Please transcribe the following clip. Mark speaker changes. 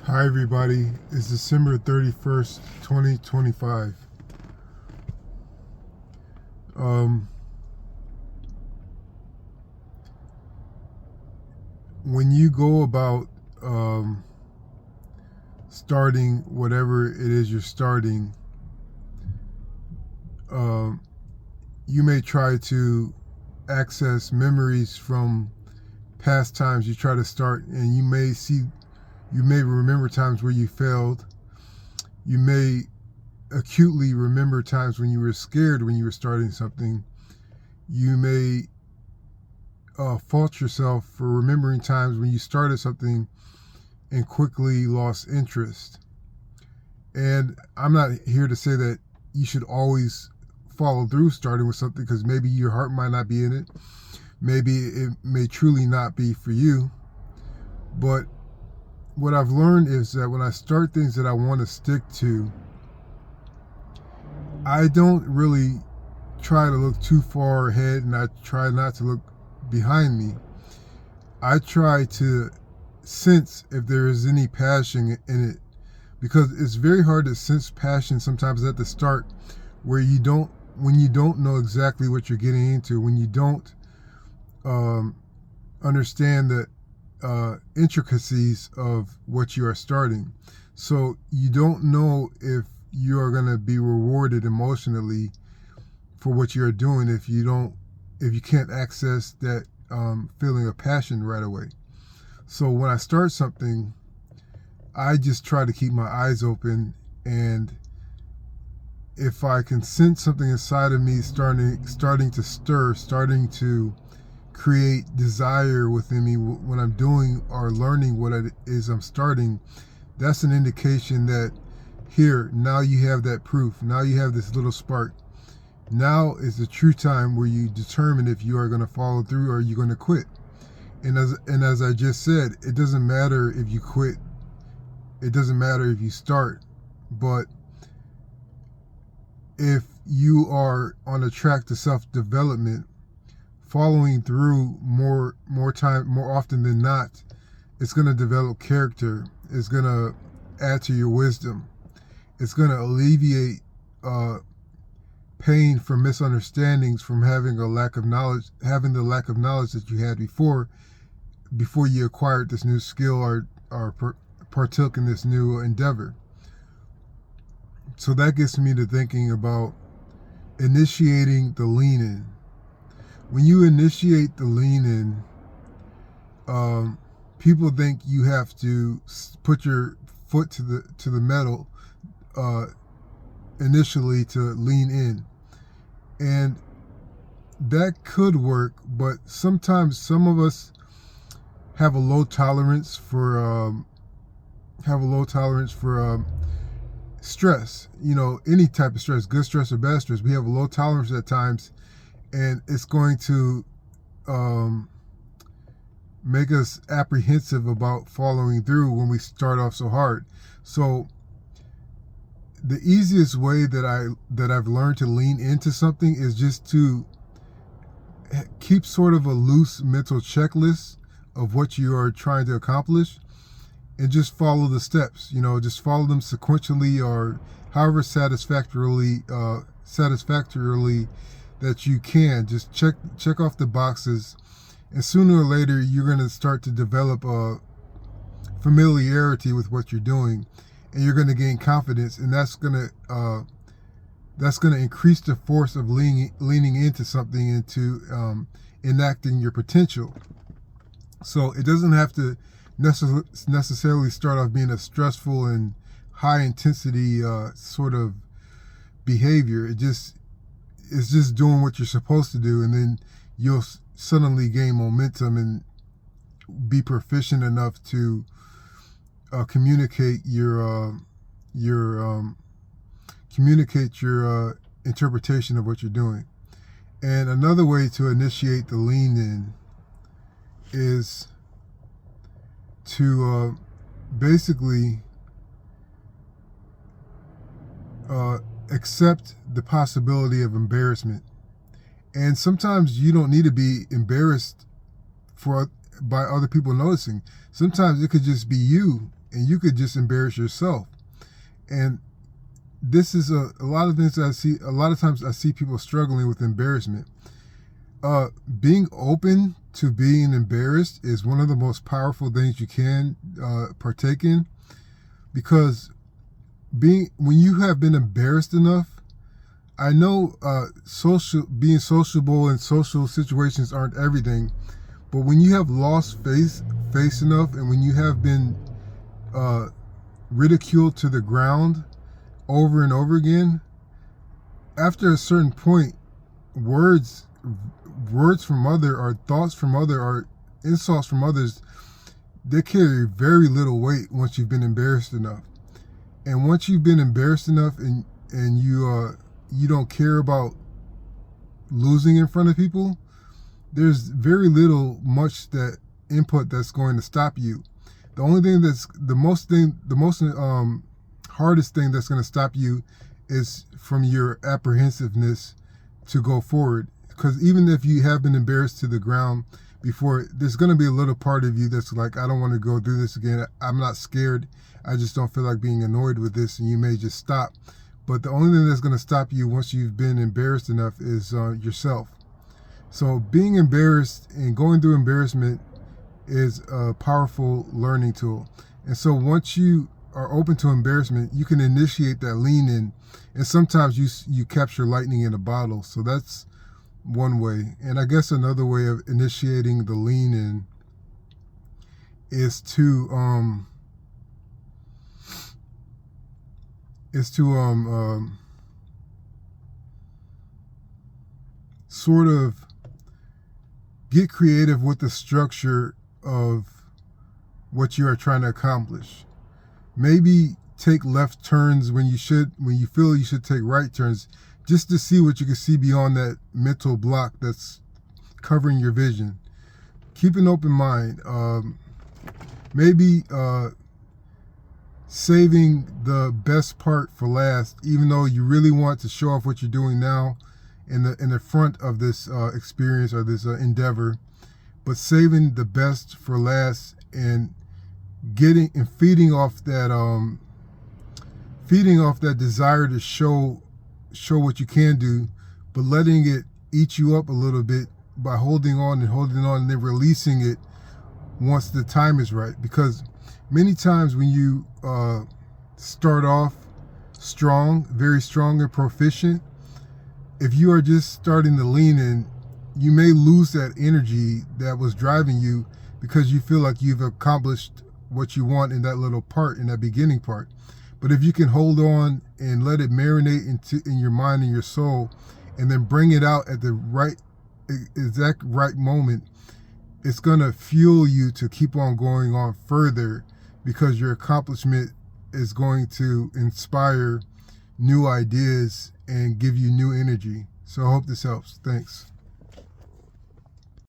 Speaker 1: Hi everybody, it's December 31st, 2025. Um, when you go about starting whatever it is you're starting, um, you may try to access memories from past times you try to start, and you may remember times where you failed. You may acutely remember times when you were scared when you were starting something. You may fault yourself for remembering times when you started something and quickly lost interest. And I'm not here to say that you should always follow through starting with something, because maybe your heart might not be in it. Maybe it may truly not be for you. But what I've learned is that when I start things that I want to stick to, I don't really try to look too far ahead, and I try not to look behind me. I try to sense if there is any passion in it, because it's very hard to sense passion sometimes at the start, when you don't know exactly what you're getting into, when you don't understand the intricacies of what you are starting. So you don't know if you are going to be rewarded emotionally for what you're doing if you can't access that feeling of passion right away. So when I start something, I just try to keep my eyes open, and if I can sense something inside of me starting to stir, starting to create desire within me when I'm doing or learning what it is I'm starting, that's an indication that here, now you have that proof. Now you have this little spark. Now is the true time where you determine if you are going to follow through or you're going to quit. And as I just said, it doesn't matter if you quit. It doesn't matter if you start. But if you are on a track to self-development, following through more often than not, it's going to develop character. It's going to add to your wisdom. It's going to alleviate pain from misunderstandings, from having the lack of knowledge that you had before you acquired this new skill or partook in this new endeavor. So that gets me to thinking about initiating the lean in. When you initiate the lean in, people think you have to put your foot to the metal initially to lean in, and that could work. But sometimes some of us have a low tolerance for stress. Any type of stress, good stress or bad stress. We have a low tolerance at times, and it's going to make us apprehensive about following through when we start off so hard. So the easiest way that I've learned to lean into something is just to keep sort of a loose mental checklist of what you are trying to accomplish, and just follow the steps. Just follow them sequentially, or however satisfactorily that you can. Just check off the boxes, and sooner or later you're going to start to develop a familiarity with what you're doing, and you're going to gain confidence, and that's going to increase the force of leaning into something, into enacting your potential. So it doesn't have to necessarily start off being a stressful and high intensity sort of behavior. It's just doing what you're supposed to do, and then you'll suddenly gain momentum and be proficient enough to communicate your interpretation of what you're doing. And another way to initiate the lean in is to basically accept the possibility of embarrassment. And sometimes you don't need to be embarrassed by other people noticing. Sometimes it could just be you and you could just embarrass yourself. And this is a lot of things that I see. A lot of times I see people struggling with embarrassment. Being open to being embarrassed is one of the most powerful things you can partake in, because when you have been embarrassed enough, I know being sociable in social situations aren't everything, but when you have lost face enough, and when you have been ridiculed to the ground over and over again, after a certain point, words from other, or thoughts from other, or insults from others, they carry very little weight once you've been embarrassed enough. And once you've been embarrassed enough, and you don't care about losing in front of people, there's very much that input that's going to stop you. The only thing that's the most hardest thing that's going to stop you is from your apprehensiveness to go forward. Because even if you have been embarrassed to the ground before, there's going to be a little part of you that's like, I don't want to go through this again. I'm not scared. I just don't feel like being annoyed with this, and you may just stop. But the only thing that's going to stop you once you've been embarrassed enough is yourself. So being embarrassed and going through embarrassment is a powerful learning tool. And so once you are open to embarrassment, you can initiate that lean in, and sometimes you capture lightning in a bottle. So that's one way. And I guess another way of initiating the lean in is to sort of get creative with the structure of what you are trying to accomplish. Maybe take left turns when you feel you should take right turns, just to see what you can see beyond that mental block that's covering your vision. Keep an open mind. Maybe saving the best part for last, even though you really want to show off what you're doing now in the front of this experience or this endeavor, but saving the best for last, and feeding off that desire to show what you can do, but letting it eat you up a little bit by holding on, and then releasing it once the time is right. Because many times when you start off strong, very strong and proficient, if you are just starting to lean in, you may lose that energy that was driving you, because you feel like you've accomplished what you want in that little part, in that beginning part. But if you can hold on and let it marinate in your mind and your soul, and then bring it out at the exact right moment, it's going to fuel you to keep on going on further, because your accomplishment is going to inspire new ideas and give you new energy. So I hope this helps. Thanks.